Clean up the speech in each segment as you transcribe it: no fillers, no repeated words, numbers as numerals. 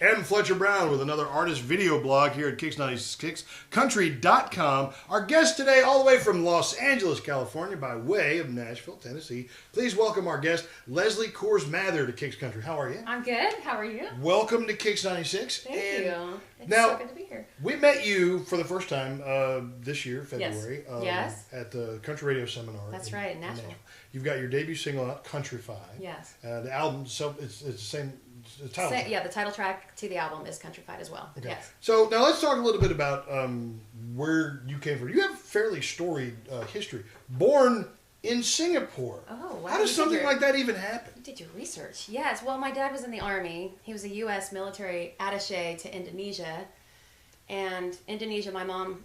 M. Fletcher Brown with another artist video blog here at KIX96Country.com. Our guest today, all the way from Los Angeles, California, by way of Nashville, Tennessee. Please welcome our guest, Leslie Cours Mather to KIX Country. How are you? I'm good. How are you? Welcome to KIX96. Thank you. It's now, so good to be here. We met you for the first time this year, February, Yes. at the Country Radio Seminar. That's right, in Nashville. You've got your debut single out, Countryfied. Yes. The album, so it's the same title track. Yeah, the title track to the album is Countryfied as well. Okay. Yes. So now let's talk a little bit about where you came from. You have a fairly storied history. Born in Singapore. Oh, wow. How does something like that even happen? You did your research. Yes. Well, my dad was in the Army. He was a U.S. military attaché to Indonesia. And Indonesia, my mom,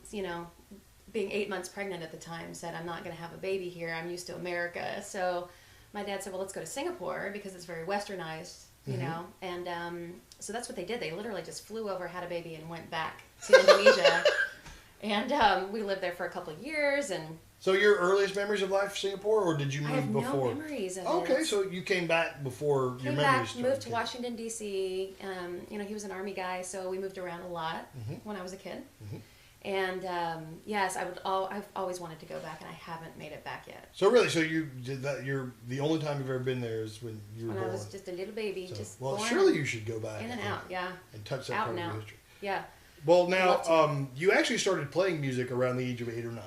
being 8 months pregnant at the time, said, I'm not going to have a baby here. I'm used to America. So my dad said, well, let's go to Singapore because it's very westernized, you know. And so that's what they did. They literally just flew over, had a baby, and went back to Indonesia. And we lived there for a couple of years. And so your earliest memories of life, Singapore, or did you move before? I have no memories of it. Okay, so you came back before your memories started. Moved to Washington, D.C. He was an Army guy, so we moved around a lot when I was a kid. And yes, I've always wanted to go back, and I haven't made it back yet. So really, you did that. You're the only time you've ever been there is when you were born. I was just a little baby, well, surely you should go back in and out, and touch that part of your history. Yeah. Well, now you actually started playing music around the age of 8 or 9.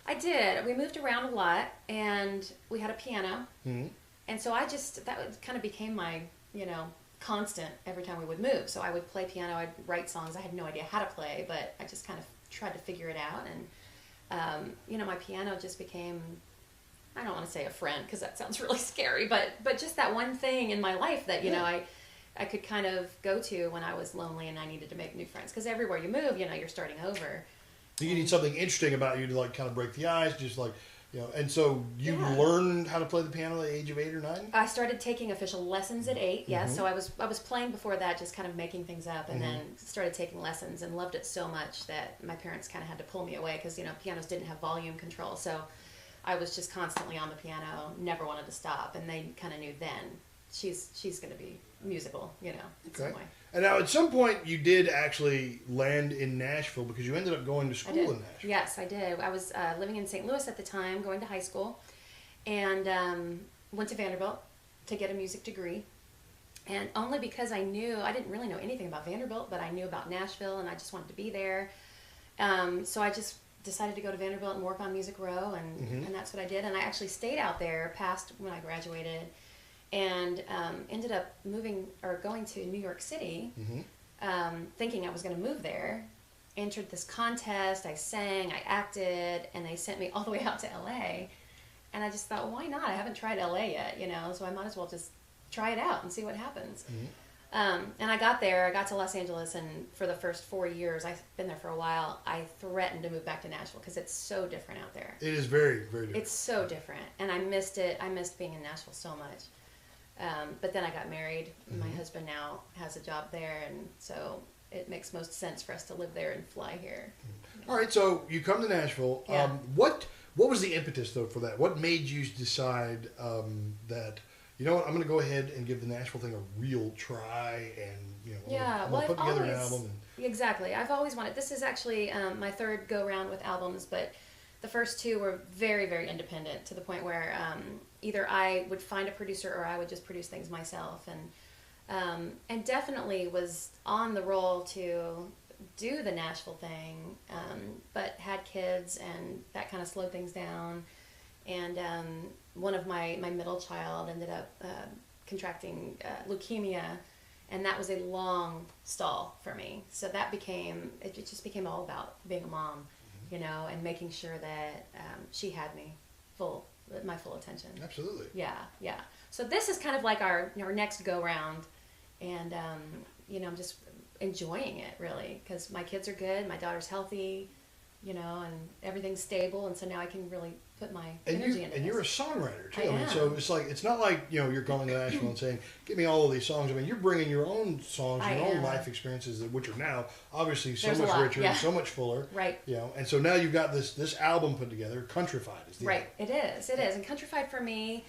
I did. We moved around a lot, and we had a piano, and so that kind of became my constant every time we would move. So I would play piano, I'd write songs. I had no idea how to play, but I just kind of tried to figure it out. And, my piano just became, I don't want to say a friend because that sounds really scary, but just that one thing in my life that, I could kind of go to when I was lonely and I needed to make new friends. Because everywhere you move, you're starting over. You need something interesting about you to kind of break the ice, just and so you learned how to play the piano at the age of 8 or 9? I started taking official lessons at 8, yes. So I was playing before that, just kind of making things up, and then started taking lessons and loved it so much that my parents kind of had to pull me away because, pianos didn't have volume control. So I was just constantly on the piano, never wanted to stop, and they kind of knew then she's going to be musical, in some way. And now at some point you did actually land in Nashville because you ended up going to school in Nashville. Yes, I did. I was living in St. Louis at the time, going to high school, and went to Vanderbilt to get a music degree. And only because I didn't really know anything about Vanderbilt, but I knew about Nashville and I just wanted to be there. So I just decided to go to Vanderbilt and work on Music Row, and that's what I did. And I actually stayed out there past when I graduated. And ended up going to New York City, thinking I was going to move there. Entered this contest, I sang, I acted, and they sent me all the way out to LA. And I just thought, well, why not? I haven't tried LA yet, so I might as well just try it out and see what happens. And I got to Los Angeles, and for the first 4 years, I've been there for a while, I threatened to move back to Nashville because it's so different out there. It is very, very different. It's so different, and I missed it. I missed being in Nashville so much. But then I got married. My husband now has a job there, and so it makes most sense for us to live there and fly here. All right, so you come to Nashville. Yeah. What was the impetus, though, for that? What made you decide that, I'm going to go ahead and give the Nashville thing a real try and, I'm going to put together an album? Exactly. I've always wanted. This is actually my third go-round with albums, but the first two were very, very independent to the point where either I would find a producer or I would just produce things myself, and definitely was on the roll to do the Nashville thing, but had kids and that kind of slowed things down. And one of my middle child ended up contracting leukemia, and that was a long stall for me. So it just became all about being a mom, and making sure that she had my full attention. Absolutely. Yeah. So this is kind of like our next go round, and I'm just enjoying it really because my kids are good, my daughter's healthy, and everything's stable, and so now I can really put my energy into this. And you're a songwriter too. I mean, am. so it's not like you're going to Nashville and saying, "Give me all of these songs." I mean, you're bringing your own songs, your own life experiences, which are now obviously so much richer, and so much fuller. Right. And so now you've got this album put together. Countryfied is the album. It is, and Countryfied for me,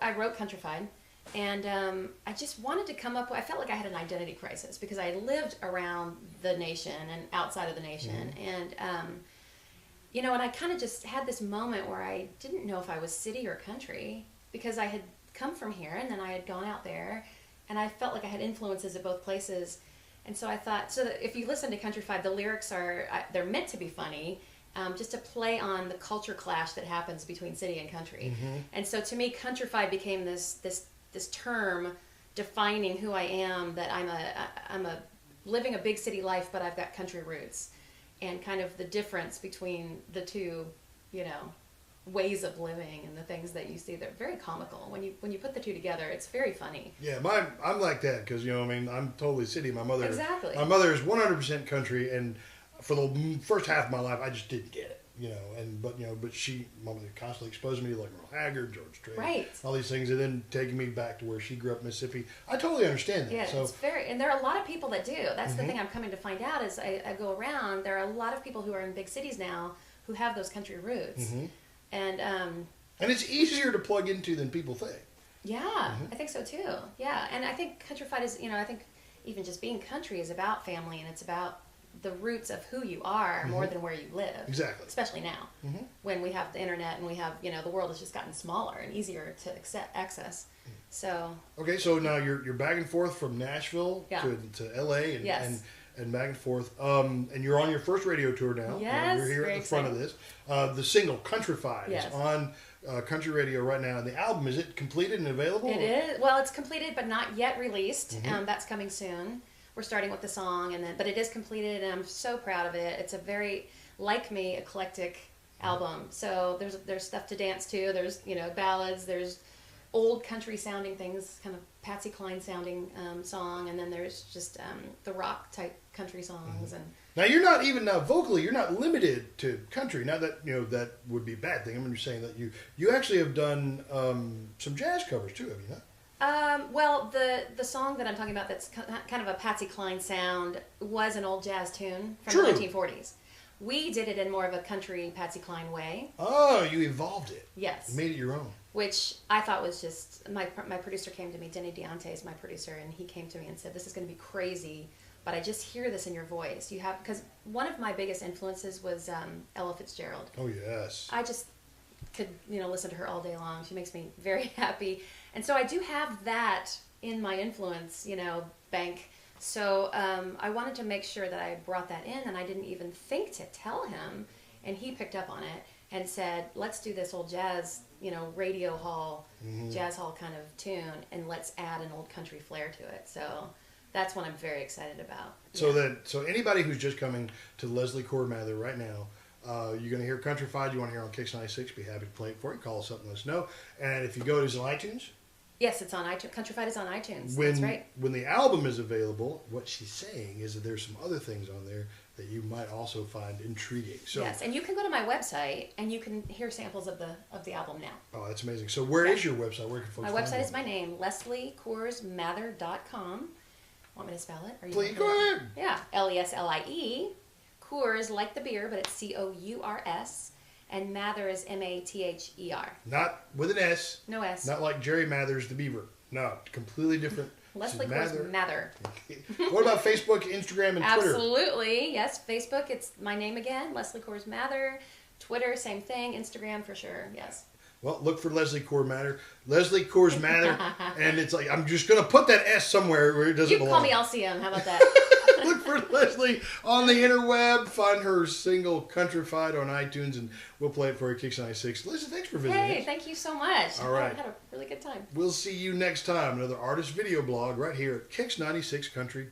I wrote Countryfied, And I just wanted to come up with, I felt like I had an identity crisis because I lived around the nation and outside of the nation. And, you know, and I kind of just had this moment where I didn't know if I was city or country because I had come from here and then I had gone out there and I felt like I had influences at both places. And so I thought, so that if you listen to Countryfied, the lyrics are, they're meant to be funny, just to play on the culture clash that happens between city and country. And so to me, Countryfied became this term defining who I am, that I'm a living a big city life, but I've got country roots, and kind of the difference between the two, you know, ways of living and the things that you see. They're very comical when you put the two together. It's very funny. Yeah, I'm like that because, you know, I mean, I'm totally city. My mother is 100% country, and for the first half of my life, I just didn't get it. You know, but my mother constantly exposed me to like Merle Haggard, George Strait, all these things, and then taking me back to where she grew up in Mississippi. I totally understand that. Yeah, so, it's and there are a lot of people that do. That's the thing I'm coming to find out as I go around. There are a lot of people who are in big cities now who have those country roots, and it's easier to plug into than people think. Yeah, I think so too. Yeah, and I think Countryfied is, you know, I think even just being country is about family, and it's about the roots of who you are more than where you live. Exactly. Especially now, when we have the internet and we have, you know, the world has just gotten smaller and easier to access. So. Okay, so now you're back and forth from Nashville to LA and back and forth. And you're on your first radio tour now. Yes. You're here at the front of this. The single Countryfied is on country radio right now. And the album, is it completed and available? It is. Well, it's completed but not yet released. That's coming soon. We're starting with the song, but it is completed, and I'm so proud of it. It's a very, like me, eclectic album. So there's stuff to dance to. There's, you know, ballads. There's old country sounding things, kind of Patsy Cline sounding song, and then there's just the rock type country songs. And now you're not even vocally, you're not limited to country. Not that, you know, that would be a bad thing. I'm just saying that you actually have done some jazz covers too, have you not? Well, the song that I'm talking about that's kind of a Patsy Cline sound was an old jazz tune from the 1940s. We did it in more of a country Patsy Cline way. Oh, you evolved it. Yes. You made it your own. Which I thought was just, my producer came to me, Denny Deontay is my producer, and he came to me and said, this is going to be crazy, but I just hear this in your voice. You have, because one of my biggest influences was Ella Fitzgerald. Oh, yes. I just could, you know, listen to her all day long. She makes me very happy. And so I do have that in my influence, you know, bank. So I wanted to make sure that I brought that in, and I didn't even think to tell him. And he picked up on it and said, let's do this old jazz, you know, radio hall, jazz hall kind of tune, and let's add an old country flair to it. So that's what I'm very excited about. So anybody who's just coming to Leslie Cours Mather right now, you're going to hear Countryfied, you want to hear on KIX 96, be happy to play it for you. Call us up and let us know. And if you go to iTunes. Yes, it's on iTunes. Countryfied is on iTunes. That's right. When the album is available, what she's saying is that there's some other things on there that you might also find intriguing. So, yes, and you can go to my website and you can hear samples of the album now. Oh, that's amazing. So where is your website? Where can folks find it? My website is my name, LeslieCoursMather.com. Want me to spell it? Please, go ahead. Yeah, Leslie. Cours, like the beer, but it's Cours. And Mather is Mather. Not with an S. No S. Not like Jerry Mathers, the beaver. No, completely different. Leslie Cours Mather. What about Facebook, Instagram, and Twitter? Absolutely. Yes, Facebook, it's my name again, Leslie Cours Mather. Twitter, same thing. Instagram, for sure. Yes. Well, look for Leslie Cours Mather. Leslie Cours Mather. And it's like, I'm just going to put that S somewhere where it doesn't belong. You can call me LCM. How about that? Look for Leslie on the interweb. Find her single Countryfied on iTunes, and we'll play it for you, KIX 96. Leslie, thanks for visiting. Hey, thank you so much. All right. I had a really good time. We'll see you next time. Another artist video blog right here at KIX 96 Country.